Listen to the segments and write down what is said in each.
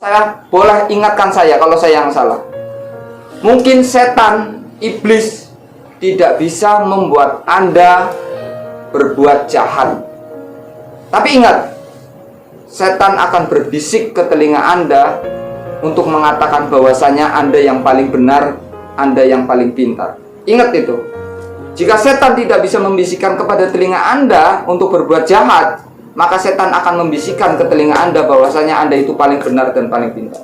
Saya boleh ingatkan saya kalau saya yang salah. Mungkin setan, iblis tidak bisa membuat Anda berbuat jahat. Tapi ingat, setan akan berbisik ke telinga Anda untuk mengatakan bahwasanya Anda yang paling benar, Anda yang paling pintar. Ingat itu. Jika setan tidak bisa membisikkan kepada telinga Anda untuk berbuat jahat, maka setan akan membisikkan ke telinga Anda bahwasanya Anda itu paling benar dan paling pintar.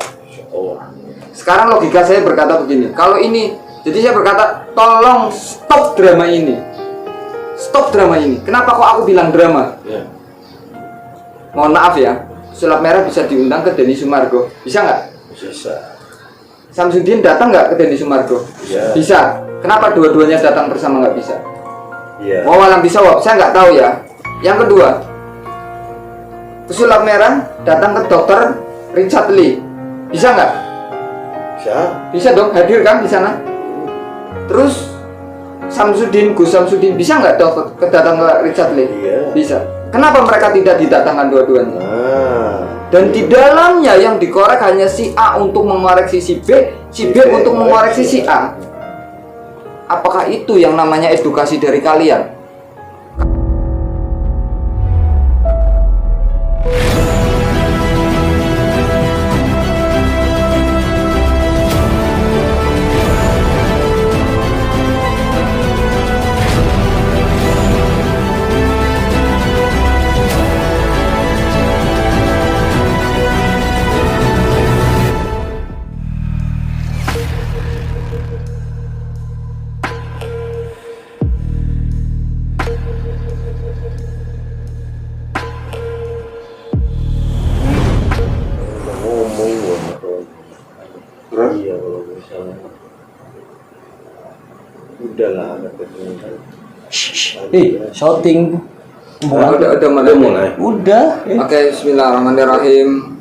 Sekarang logika saya berkata begini, kalau ini, jadi saya berkata, tolong stop drama ini. Stop drama ini. Kenapa kok aku bilang drama? Mohon maaf ya, sulap merah bisa diundang ke Denny Sumargo. Bisa nggak? Bisa. Samsudin datang nggak ke Denny Sumargo? Ya. Bisa. Kenapa dua-duanya datang bersama nggak bisa? Iya. Mau malam bisa, saya nggak tahu ya. Yang kedua, pesulap merah datang ke dokter Richard Lee. Bisa nggak? Bisa. Bisa dong, hadir kan di sana. Terus Gus Samsudin bisa nggak dokter datang ke Richard Lee? Iya. Bisa. Kenapa mereka tidak didatangkan dua-duanya? Dan di dalamnya yang dikorek hanya si A untuk mengoreksi si B, si B untuk mengoreksi si A. Apakah itu yang namanya edukasi dari kalian? Iya, kalau misalnya udahlah Shouting. Udah mulai. Udah. Oke, bismillahirrahmanirrahim.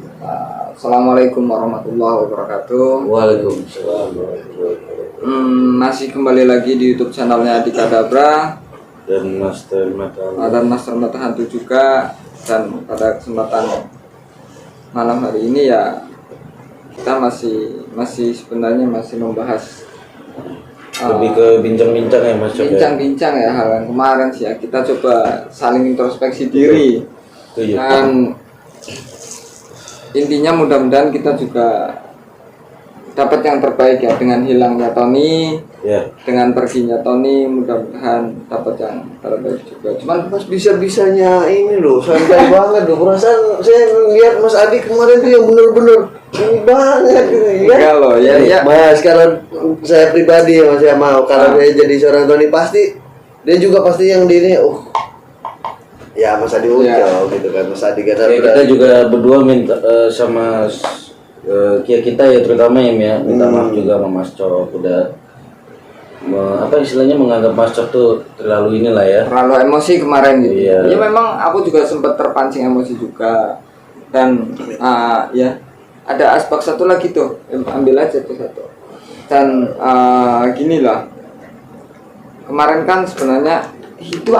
Assalamualaikum warahmatullahi wabarakatuh. Waalaikumsalam. Masih kembali lagi di YouTube channelnya Adi Kadabra Dan Master Mata Hantu juga. Dan pada kesempatan malam hari ini ya kita masih sebenarnya masih membahas lebih ke bincang-bincang ya Mas. bincang-bincang ya hal yang kemarin sih ya, kita coba saling introspeksi diri. Dan intinya mudah-mudahan kita juga dapat yang terbaik ya, dengan hilangnya Tony ya, dengan perginya Tony, mudah-mudahan dapat yang terbaik juga. Cuman Mas bisa-bisanya ini loh, santai banget loh. Perasaan saya lihat Mas Adi kemarin tuh yang bener-bener ini banget gitu ya. enggak loh ya. Mas, kalau saya pribadi ya Mas ya mau, kalau dia jadi seorang Tony pasti dia juga pasti yang diri ya Mas Adi Ucau gitu kan. Mas Adi kan kita juga berdua minta sama kita ya terutama ya minta maaf juga sama Mas Cok udah apa istilahnya menganggap Mas Cok tuh terlalu inilah ya, terlalu emosi kemarin gitu. Ya memang aku juga sempat terpancing emosi juga. Dan ya ada aspek satu lagi tuh, ambil aja tuh satu. Dan gini lah, kemarin kan sebenarnya itu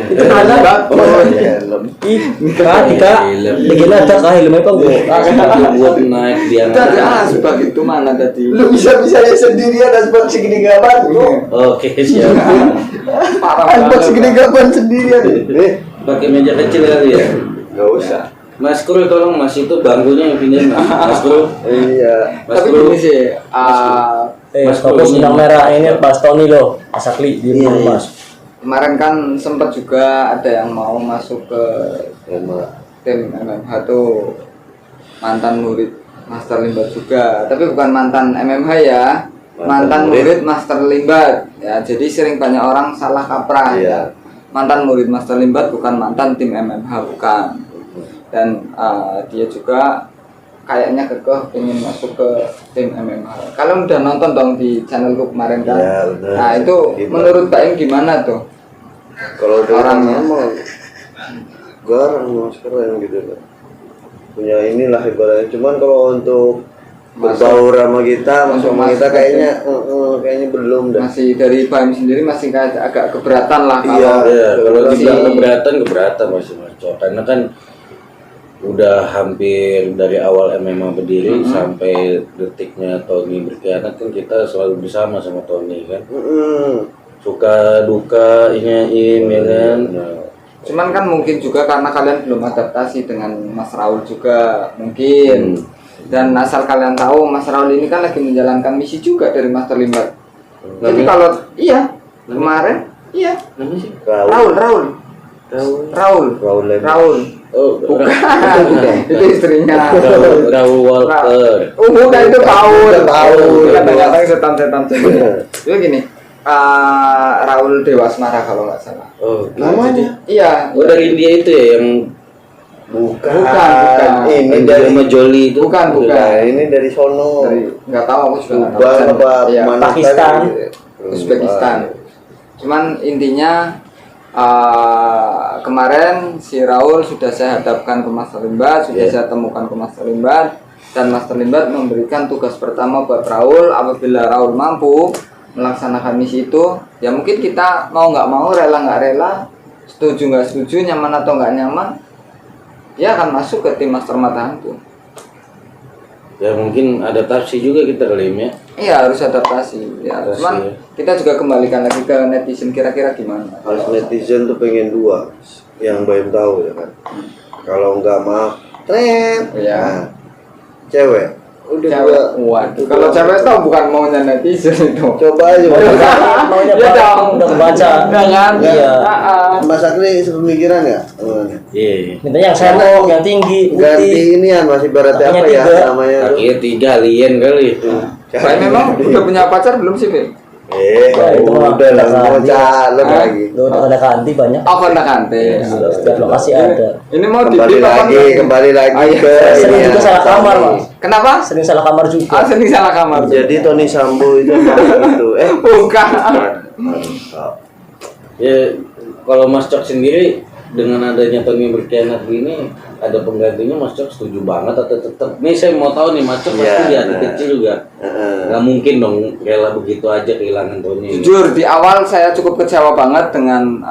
itu mana Begini ada kah helm apa buat naik dia ada aspek itu mana tadi? lu bisa-bisanya sendirian aspek segini gaban lu. Oke siap. Aspek segini gaban sendirian pakai meja kecil kali ya. Gak usah. Mas Kru tolong Mas itu bangkunya yang pindahin Mas Kru. Iya. Tapi gini sih, Mas fokus benang merah ini Mas Tony loh, Asakli di rumah Mas. Kemarin kan sempat juga ada yang mau masuk ke tim MMH tuh, mantan murid Master Limbat juga, tapi bukan mantan MMH ya, mantan murid Master Limbat ya. Jadi sering banyak orang salah kaprah ya. Mantan murid Master Limbat bukan mantan tim MMH, bukan. Dan dia juga kayaknya kekeh pengen masuk ke tim MMA. Kalian udah nonton dong di channelku kemarin kan? Ya, bener. Nah itu menurut kalian gimana tuh? Kalau orangnya garang mas keren gitu kan. Punya inilah ibaratnya. Cuman kalau untuk berbaur sama kita, sama kita kayaknya kayaknya belum dah. Masih dari Baim sendiri masih kayak agak keberatan lah. Iya, kalau dibilang keberatan masih mas. Karena kan udah hampir dari awal MMA berdiri sampai detiknya Tony berkhianat kan kita selalu bersama sama Tony kan. Suka duka ini ya kan. Cuman kan mungkin juga karena kalian belum adaptasi dengan Mas Raul juga mungkin. Dan asal kalian tahu Mas Raul ini kan lagi menjalankan misi juga dari Master Limbat. Jadi kalau kemarin Namanya sih? Raul. Oh, Bukan. Itu istrinya. Raul Walker. Bukan itu Paul. Kadang-kadang setan-setan. Itu gini. Raul Dewasmara kalau nggak salah. Oh, Namanya? Iya. Oh, dari India itu ya yang Bukan. dari Ini dari sama Jolly itu. Bukan. Ini dari sono. Nggak tahu, aku juga nggak tahu. Subang apa Iya, mana Pakistan. Uzbekistan. Cuman intinya kemarin si Raul sudah saya hadapkan ke Master Limbat, sudah saya temukan ke Master Limbat, dan Master Limbat memberikan tugas pertama buat Raul. Apabila Raul mampu melaksanakan misi itu, ya mungkin kita mau nggak mau, rela nggak rela, setuju nggak setuju, nyaman atau nggak nyaman, dia akan masuk ke tim Master Mata Hantu. Ya mungkin adaptasi juga kita kali ya. Iya, harus adaptasi. Ya, Adaptasi, cuman ya. kita juga kembalikan lagi ke netizen, kira-kira gimana? Harus netizen tuh pengen dua yang belum tahu ya kan. Kalau nggak maaf, tren. Iya. Nah, cewek. Udah Cewek, dua. waduh. Kalau cewek tahu bukan maunya netizen itu. Coba aja. Maunya Ya Pak, dong. udah kebaca. Jangan. Iya. Mas Akli sepemikiran nggak? Iya. Mintanya yang sendok, yang tinggi, Ganti putih. ini ya masih baratnya apa Kakinya ya 3. namanya tuh? Kakinya 3 alien kali itu. Saya memang udah punya pacar belum sih, Bim? itu mah udah lah mau ganti. calon Ah. lagi. Lu udah ada ganti banyak. Oh, kontak-kanti. Setiap lokasi ada. Ini mau Kembali dibeli apa lagi, enggak? kembali lagi Ah, iya. ke Sering ini juga ya. salah kamar, Mas. Kenapa? Sering salah kamar juga. Ah, sering salah kamar. Jadi Tony Sambo itu emang gitu. Bukan. Ya kalau Mas Cok sendiri dengan adanya Tony berkhianat ini ada penggantinya, Mas Cok setuju banget atau tetap? Nih saya mau tahu nih, Mas Cok Iya, pasti di hati nah. kecil juga. Nggak mungkin dong rela begitu aja kehilangan Tony. Jujur, di awal saya cukup kecewa banget dengan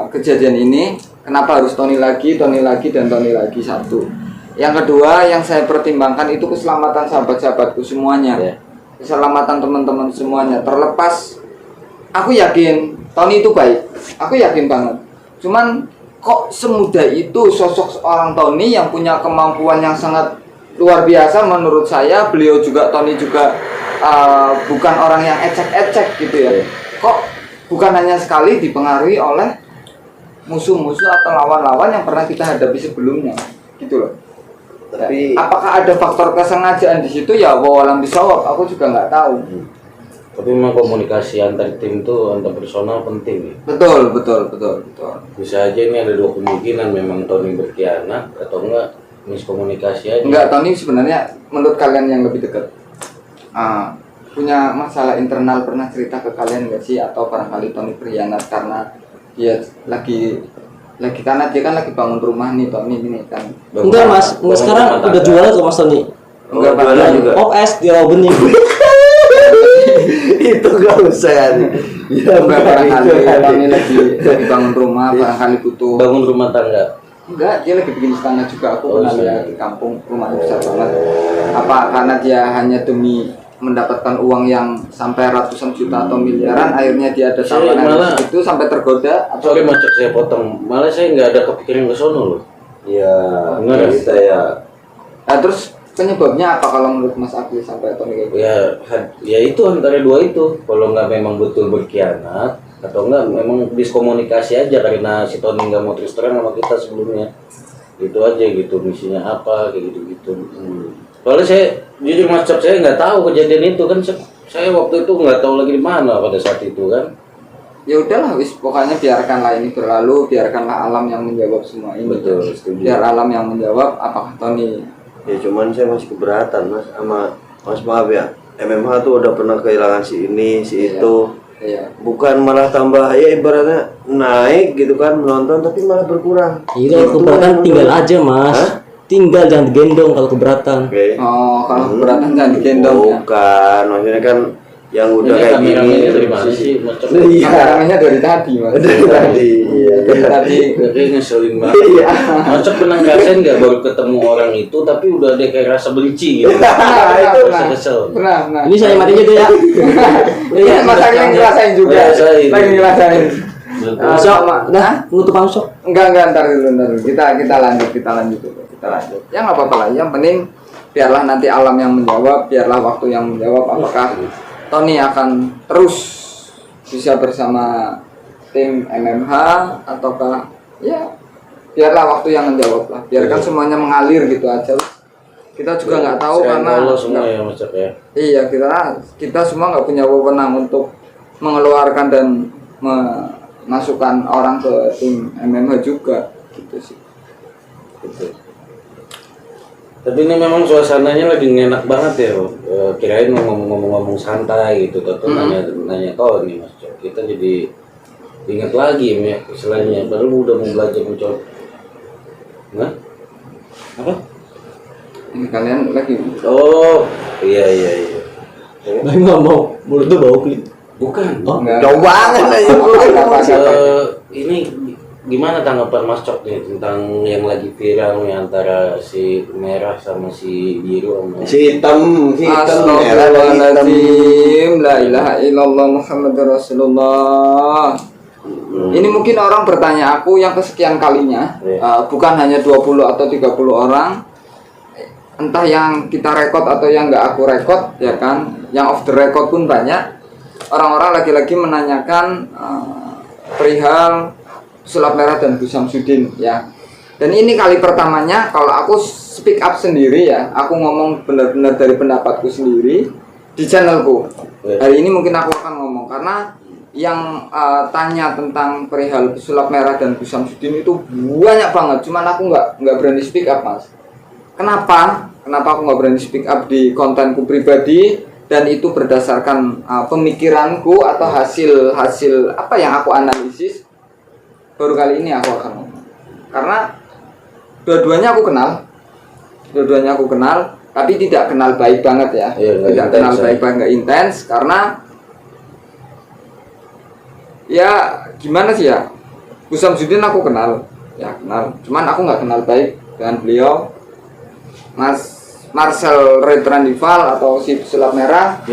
kejadian ini. Kenapa harus Tony lagi, dan Tony lagi satu. Yang kedua, yang saya pertimbangkan itu keselamatan sahabat-sahabatku semuanya. Ya. Keselamatan teman-teman semuanya. Terlepas, aku yakin Tony itu baik. Aku yakin banget. Cuman kok semudah itu sosok seorang Tony yang punya kemampuan yang sangat luar biasa menurut saya. Beliau juga, Tony juga bukan orang yang ecek-ecek gitu ya. Kok bukan hanya sekali dipengaruhi oleh musuh-musuh atau lawan-lawan yang pernah kita hadapi sebelumnya gitu loh. Tapi Apakah ada faktor kesengajaan di situ? Ya wawalam bisawab, aku juga nggak tahu. Tapi memang komunikasi antar tim tuh, antar personal penting ya. Betul. Bisa aja ini ada dua kemungkinan, memang Tony berkhianat atau enggak miskomunikasi aja. Enggak, Tony sebenarnya menurut kalian yang lebih dekat punya masalah internal, pernah cerita ke kalian nggak sih? Atau barangkali Tony berkhianat karena dia lagi karena dia kan lagi bangun rumah nih, Tony ini kan. Enggak, Mas. Enggak, sekarang udah jual ke Mas Tony. Enggak, Oh, Bang. jualan juga. Pop es di rawa bening. itu gak usah ya. Enggak, barangkali Tony lagi bangun rumah, barangkali butuh. Bangun rumah tangga. Enggak, dia lagi bikin istana juga. Aku Oh, pernah istana. lihat di kampung, rumahnya besar banget. Apa karena dia hanya demi mendapatkan uang yang sampai ratusan juta atau miliaran, akhirnya dia ada Saya tawaran malah- itu sampai tergoda? Atau Sorry Mas Cok, saya potong. Malah saya nggak ada kepikiran ke sono loh. Ya, Enggak, kita ya. Nah, terus penyebabnya apa kalau menurut Mas Akli sampai Tony kayak gitu? Ya itu antara dua itu. Kalau nggak memang betul berkhianat atau enggak memang diskomunikasi aja karena si Tony nggak mau terus terang sama kita sebelumnya. Itu aja gitu, misinya apa kayak gitu-gitu. Soalnya saya jujur Mas Cok, saya nggak tahu kejadian itu kan. Saya waktu itu nggak tahu lagi di mana pada saat itu kan. Ya udahlah, wis pokoknya biarkanlah ini berlalu, biarkanlah alam yang menjawab semua ini. Betul, setuju. Biar alam yang menjawab apakah Tony. Ya cuman saya masih keberatan Mas sama Mas, maaf ya. MMA tuh udah pernah kehilangan si ini, si Iya. itu. Iya. Bukan malah tambah ya ibaratnya naik gitu kan menonton tapi malah berkurang. Iya, kalau Itu keberatan kan tinggal menurut- aja, Mas. Hah? Tinggal jangan digendong kalau keberatan. Oke. Oh, kalau keberatan jangan digendong ya. Bukan, maksudnya kan yang udah Ini kayak kameramennya gini. dari mana sih? Macam Iya. Kameramennya dari tadi mas. Dari tadi. Iya. Dari tadi. Tapi ngeselin banget. Iya. Macam pernah ngerasain nggak baru ketemu orang itu tapi udah ada kayak rasa benci gitu. Itu kesel. Nah. Ini saya mati aja tuh ya. Iya, mas lagi ngerasain juga. Ngerasain. Lagi ngerasain. Sok, Sama. udah nutup langsung. Enggak, ntar dulu. Kita lanjut dulu. Ya nggak apa-apa lah. Yang penting biarlah nanti alam yang menjawab, biarlah waktu yang menjawab apakah Tony akan terus bisa bersama tim MMH ataukah ya biarlah waktu yang menjawab lah. Biarkan semuanya mengalir gitu aja. Kita juga nggak tahu Serahin karena Allah semua ya Macam ya. iya kita semua nggak punya wewenang untuk mengeluarkan dan memasukkan orang ke tim MMH juga gitu sih. Gitu. Tapi ini memang suasananya lagi enak banget ya. Kirain ngomong-ngomong santai gitu, atau nanya kau nih Mas Cok. Kita jadi ingat lagi ya istilahnya. Baru udah mau belajar mencoba. Nah, apa? Ini kalian lagi Oh, iya. Lagi ngomong, mulut tuh bau kulit. Bukan. Oh, Enggak. Jauh banget aja. Apa? Ini gimana tanggapan Mas Cok nih tentang yang lagi viral nih antara si merah sama si biru sama Si hitam merah dan hitam. Astagfirullahaladzim, la ilaha illallah Muhammadur Rasulullah. Ini mungkin orang bertanya aku yang kesekian kalinya, bukan hanya 20 atau 30 orang, entah yang kita rekod atau yang nggak aku rekod, ya kan, yang off the record pun banyak. Orang-orang lagi-lagi menanyakan perihal sulap merah dan Bu Samsudin, ya. Dan ini kali pertamanya kalau aku speak up sendiri ya, aku ngomong benar-benar dari pendapatku sendiri di channelku. Hari ini mungkin aku akan ngomong karena yang tanya tentang perihal sulap merah dan Bu Samsudin itu banyak banget. Cuman aku nggak berani speak up, Mas. Kenapa? Kenapa aku nggak berani speak up di kontenku pribadi? Dan itu berdasarkan pemikiranku atau hasil apa yang aku analisis. Baru kali ini aku akan ngomong. Karena dua-duanya aku kenal, tapi tidak kenal baik banget ya. Tidak kenal baik banget, nggak intens. Karena ya gimana sih ya, Bu Samsudin aku kenal, cuman aku nggak kenal baik dengan beliau. Mas Marcel Retrandival atau si sulap merah,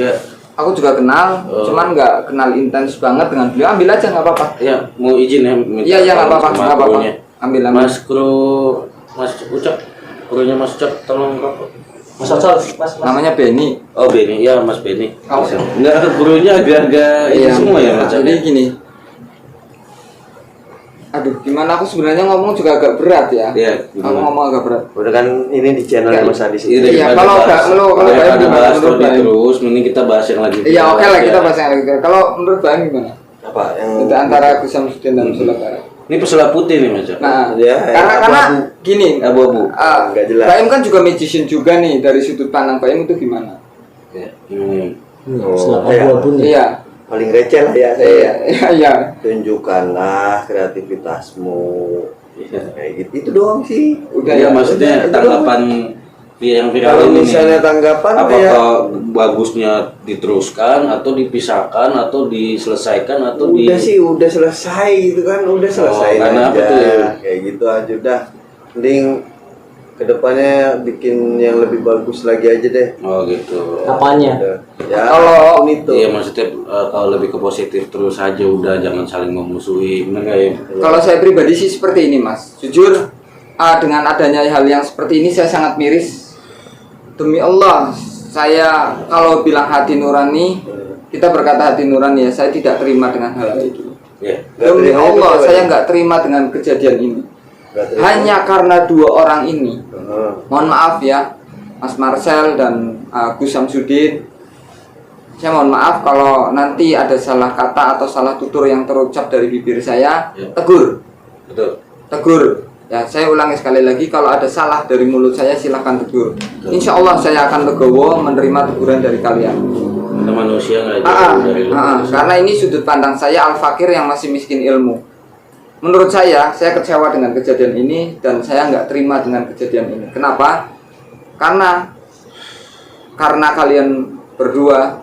aku juga kenal, cuman nggak kenal intens banget dengan beliau. Ambil aja nggak apa-apa. Ya, mau izin ya. Iya nggak apa-apa. Ambil. Mas Ucap, krunya Mas Ucap, tolong rokok. Mas. Namanya Benny. Oh Benny, ya Mas Benny. Oh. Enggak, krunya agak ini semua ya Mas. Jadi gini. Aduh, gimana aku sebenarnya ngomong juga agak berat ya. Iya. Aku ngomong agak berat. Udah kan ini di channel Mas Adi sih. Iya, kalau ada bahas Tony terus, mending kita bahas yang lagi. Iya, oke lah kita bahas yang lagi. Kalau menurut Bang gimana? Apa yang Itu antara Gus Samsudin dan sulap merah. Ini pesulap putih nih Mas. Nah, Ya, karena gini, Abu-abu. Nggak jelas. Baim kan juga magician juga nih, dari sudut pandang Baim itu gimana? Ya, ini. Setelah ya. abu-abu nih. Iya. Paling receh lah ya saya. Iya. Tunjukkanlah kreativitasmu. Kayak gitu. Itu doang sih. Udah Ya, ya. maksudnya itu tanggapan yang viral Kalau ini. misalnya tanggapan apakah ya bagusnya diteruskan atau dipisahkan atau diselesaikan atau udah sih udah selesai gitu kan, udah selesai karena aja. apa tuh ya? Kayak gitu aja udah. Mending kedepannya bikin yang lebih bagus lagi aja deh. Oh gitu. Apanya? Udah. Ya, Kalau- apapun itu. Iya maksudnya kalau lebih ke positif terus aja udah, jangan saling memusuhi, bener nggak ya? Kalau saya pribadi sih seperti ini, Mas. Jujur, dengan adanya hal yang seperti ini saya sangat miris. Demi Allah, saya kalau bilang hati nurani, kita berkata hati nurani ya, saya tidak terima dengan hal itu. Ya. Demi terima Allah, itu, saya ya? nggak terima dengan kejadian ini. Nggak terima. Hanya karena dua orang ini. Heeh. Mohon maaf ya, Mas Marcel dan Gus Samsudin. Saya mohon maaf kalau nanti ada salah kata atau salah tutur yang terucap dari bibir saya. Ya. Tegur. Betul. Ya, saya ulangi sekali lagi, kalau ada salah dari mulut saya silahkan tegur. Insya Allah saya akan legowo menerima teguran dari kalian. Kita manusia nggak jauh dari lu. Karena ini sudut pandang saya al-fakir yang masih miskin ilmu. Menurut saya kecewa dengan kejadian ini dan saya nggak terima dengan kejadian ini. Kenapa? Karena kalian berdua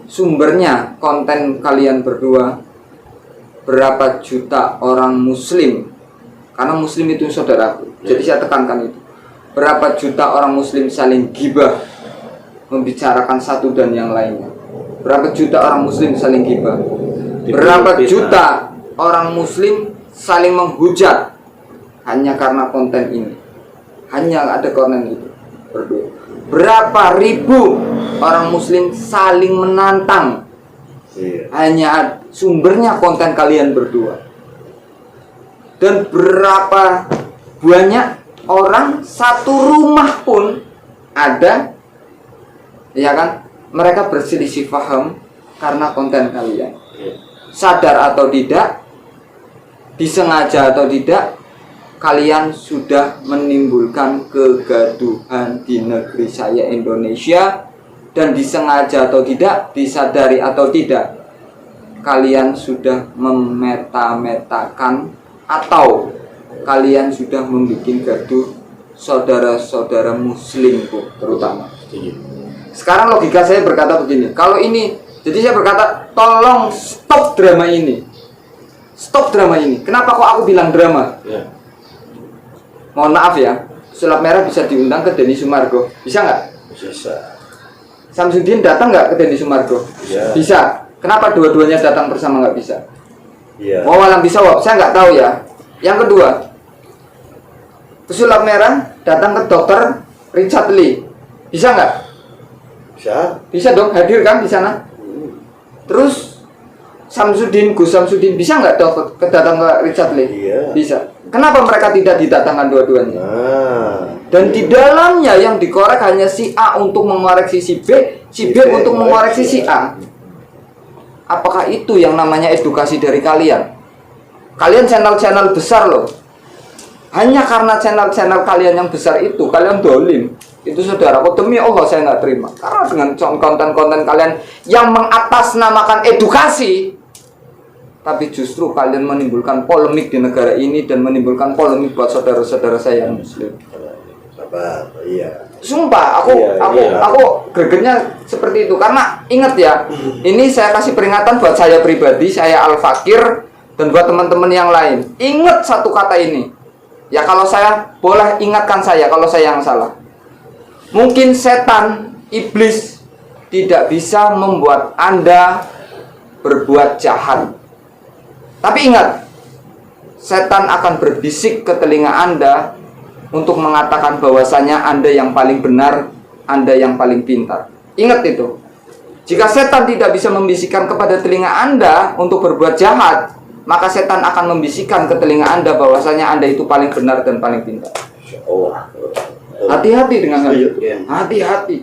sumbernya konten kalian berdua, berapa juta orang muslim, karena muslim itu saudaraku, jadi saya tekankan itu, berapa juta orang muslim saling gibah, membicarakan satu dan yang lainnya. Berapa juta orang muslim saling gibah, berapa juta orang muslim saling menghujat hanya karena konten ini, hanya ada konten itu berdua. Berapa ribu orang muslim saling menantang, hanya sumbernya konten kalian berdua. Dan berapa banyak orang satu rumah pun ada, ya kan, mereka berselisih paham karena konten kalian. Sadar atau tidak, disengaja atau tidak, kalian sudah menimbulkan kegaduhan di negeri saya Indonesia. Dan disengaja atau tidak, disadari atau tidak, kalian sudah memeta-metakan atau kalian sudah membuat gaduh saudara-saudara muslim terutama. Sekarang logika saya berkata begini, kalau ini, jadi saya berkata tolong stop drama ini. Stop drama ini. Kenapa kok aku bilang drama? Mohon maaf ya, Sulap Merah bisa diundang ke Denny Sumargo, bisa nggak? Bisa. Samsudin datang nggak ke Denny Sumargo? Bisa. Kenapa dua-duanya datang bersama nggak bisa? Iya. Mau alam bisa, saya nggak tahu ya. Yang kedua, Sulap Merah datang ke dokter Richard Lee, bisa nggak? Bisa. Bisa dong, hadir kan di sana. Terus Gus Samsudin bisa nggak datang ke Richard Lee? Iya. Bisa. Kenapa mereka tidak didatangkan dua-duanya? Dan di dalamnya yang dikorek hanya si A untuk mengoreksi si B, si B untuk mengoreksi si A. Apakah itu yang namanya edukasi dari kalian? Kalian channel-channel besar loh. Hanya karena channel-channel kalian yang besar itu, kalian dolim. Itu saudara, demi Allah saya nggak terima. Karena dengan konten-konten kalian yang mengatasnamakan edukasi, tapi justru kalian menimbulkan polemik di negara ini dan menimbulkan polemik buat saudara-saudara saya yang muslim. Sabar, iya. Sumpah, aku gregetnya seperti itu. Karena ingat ya, ini saya kasih peringatan buat saya pribadi, saya Al-Fakir, dan buat teman-teman yang lain. Ingat satu kata ini. Ya kalau saya boleh ingatkan saya kalau saya yang salah. Mungkin setan, iblis tidak bisa membuat Anda berbuat jahat. Tapi ingat, setan akan berbisik ke telinga Anda untuk mengatakan bahwasanya Anda yang paling benar, Anda yang paling pintar. Ingat itu. Jika setan tidak bisa membisikkan kepada telinga Anda untuk berbuat jahat, maka setan akan membisikkan ke telinga Anda bahwasanya Anda itu paling benar dan paling pintar. Hati-hati dengan hal itu. Hati-hati.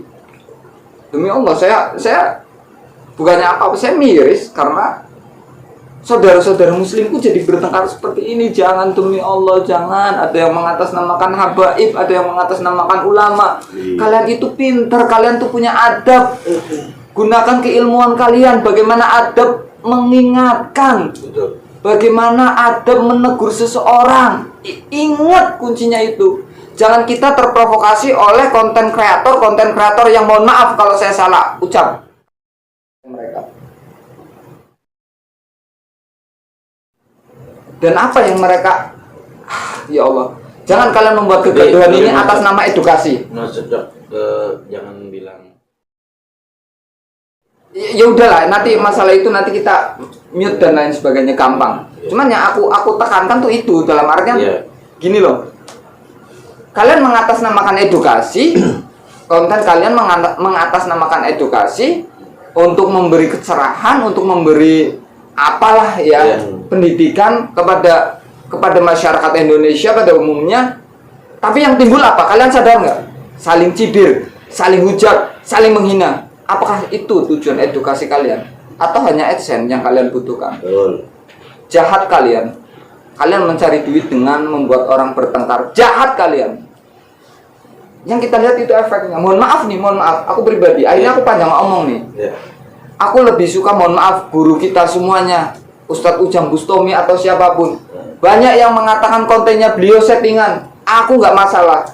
Demi Allah, saya bukannya apa-apa, saya miris karena saudara-saudara muslimku jadi bertengkar seperti ini. Jangan, demi Allah, jangan. Ada yang mengatasnamakan habaib, ada yang mengatasnamakan ulama. Kalian itu pintar, kalian tuh punya adab. Gunakan keilmuan kalian. Bagaimana adab mengingatkan, bagaimana adab menegur seseorang. Ingat kuncinya itu. Jangan kita terprovokasi oleh konten kreator yang, mohon maaf kalau saya salah ucap, mereka. Dan apa yang mereka, ya Allah, jangan kalian membuat kegaduhan ini atas nama edukasi. Maksudnya jangan bilang. Ya udahlah, nanti masalah itu nanti kita mute dan lain sebagainya, gampang. Cuman yang aku tekankan tuh itu dalam artian gini loh. Kalian mengatasnamakan edukasi, konten kalian mengatasnamakan edukasi untuk memberi kecerahan, untuk memberi apalah ya, pendidikan kepada masyarakat Indonesia pada umumnya. Tapi yang timbul apa? Kalian sadar nggak? Saling cibir, saling hujat, saling menghina. Apakah itu tujuan edukasi kalian? Atau hanya AdSense yang kalian butuhkan? Jahat kalian. Kalian mencari duit dengan membuat orang bertengkar. Jahat kalian. Yang kita lihat itu efeknya. Mohon maaf, aku pribadi. Akhirnya aku panjang ngomong nih. Aku lebih suka, mohon maaf, guru kita semuanya, Ustadz Ujang Bustomi atau siapapun, banyak yang mengatakan kontennya beliau settingan. Aku nggak masalah.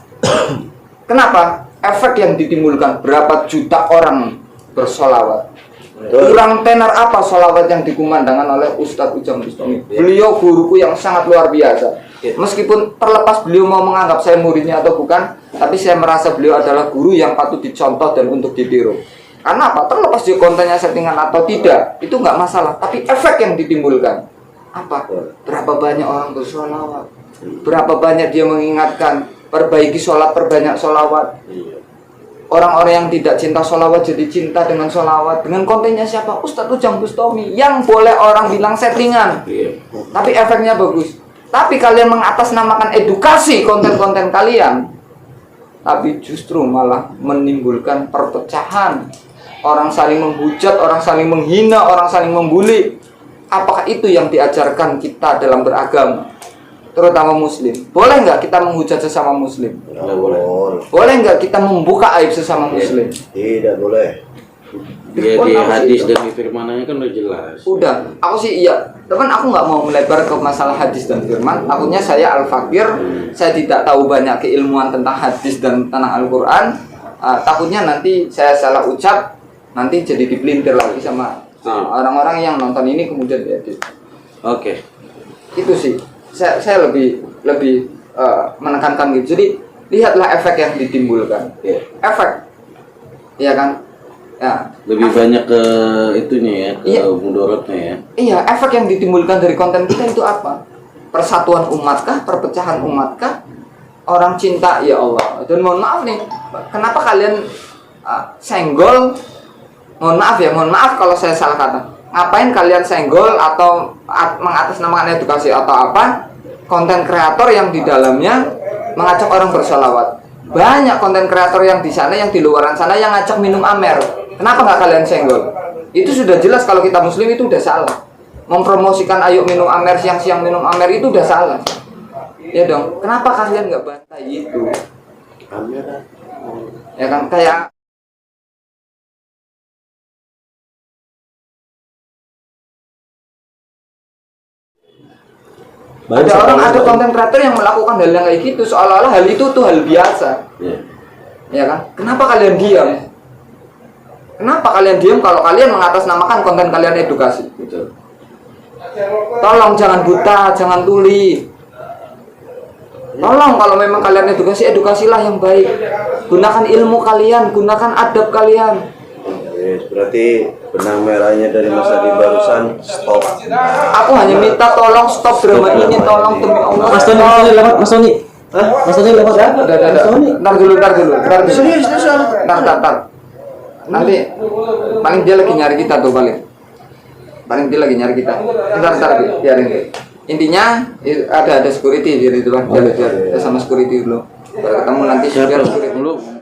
Kenapa? Efek yang ditimbulkan, berapa juta orang bersolawat, Kurang tenar apa sholawat yang dikumandangkan oleh Ustadz Ujang Bustami? Beliau guruku yang sangat luar biasa. Meskipun terlepas beliau mau menganggap saya muridnya atau bukan, tapi saya merasa beliau adalah guru yang patut dicontoh dan untuk ditiru. Karena apa? Terlepas dia kontennya settingan atau tidak, itu nggak masalah. Tapi efek yang ditimbulkan apa? Berapa banyak orang bersholawat? Berapa banyak dia mengingatkan perbaiki sholat, perbanyak sholawat. Orang-orang yang tidak cinta sholawat jadi cinta dengan sholawat. Dengan kontennya siapa? Ustadz Ujang Bustami. Yang boleh orang bilang settingan, tapi efeknya bagus. Tapi kalian mengatasnamakan edukasi konten-konten kalian, tapi justru malah menimbulkan perpecahan. Orang saling menghujat, orang saling menghina, orang saling membuli. Apakah itu yang diajarkan kita dalam beragama? Terutama muslim. Boleh nggak kita menghujat sesama muslim? Boleh. Boleh nggak kita membuka aib sesama muslim? Tidak boleh. Ya, di hadis dan di firmannya kan udah jelas. Udah, aku sih iya. Teman, aku nggak mau melebar ke masalah hadis dan firman. Takutnya saya al-fakir, saya tidak tahu banyak keilmuan tentang hadis dan tentang Al-Quran. Takutnya nanti saya salah ucap, nanti jadi dipelintir lagi sama orang-orang yang nonton ini kemudian diedit. Oke. Itu sih. Saya lebih menekankan gitu. Jadi lihatlah efek yang ditimbulkan. Efek, ya kan? Ya. Lebih banyak ke itunya ya, ke mudorotnya ya. Iya, efek yang ditimbulkan dari konten kita itu apa? Persatuan umatkah? Perpecahan umatkah? Orang cinta ya Allah. Dan mohon maaf nih, kenapa kalian senggol? Mohon maaf kalau saya salah kata. Ngapain kalian senggol atau mengatasnamakan edukasi atau apa? Konten kreator yang di dalamnya mengajak orang bersholawat. Banyak konten kreator yang di sana, yang di luaran sana yang ngajak minum amer. Kenapa nggak kalian senggol? Itu sudah jelas kalau kita muslim itu udah salah. Mempromosikan ayo minum amer, siang-siang minum amer itu udah salah. Ya dong, kenapa kalian nggak bantai itu? Ya kan, kayak ada konten kreator yang melakukan hal yang kayak gitu, seolah-olah hal itu tuh hal biasa. Ya kan? Kenapa kalian diam? Kenapa kalian diam kalau kalian mengatasnamakan konten kalian edukasi? Betul. Tolong jangan buta, jangan tuli. Tolong kalau memang kalian edukasi, edukasilah yang baik. Gunakan ilmu kalian, gunakan adab kalian. Berarti benang merahnya dari Mas Adi barusan stop. Aku hanya minta tolong stop drama ini, tolong demi Allah. Mas Tony lewat, Mas Tony. Mas Tony lewat. Ntar dulu. Nanti paling dia lagi nyari kita tuh paling dia lagi nyari kita. Ntar biarin. Intinya ada security di itu kan, biar sama security dulu. Baru ketemu nanti biar security.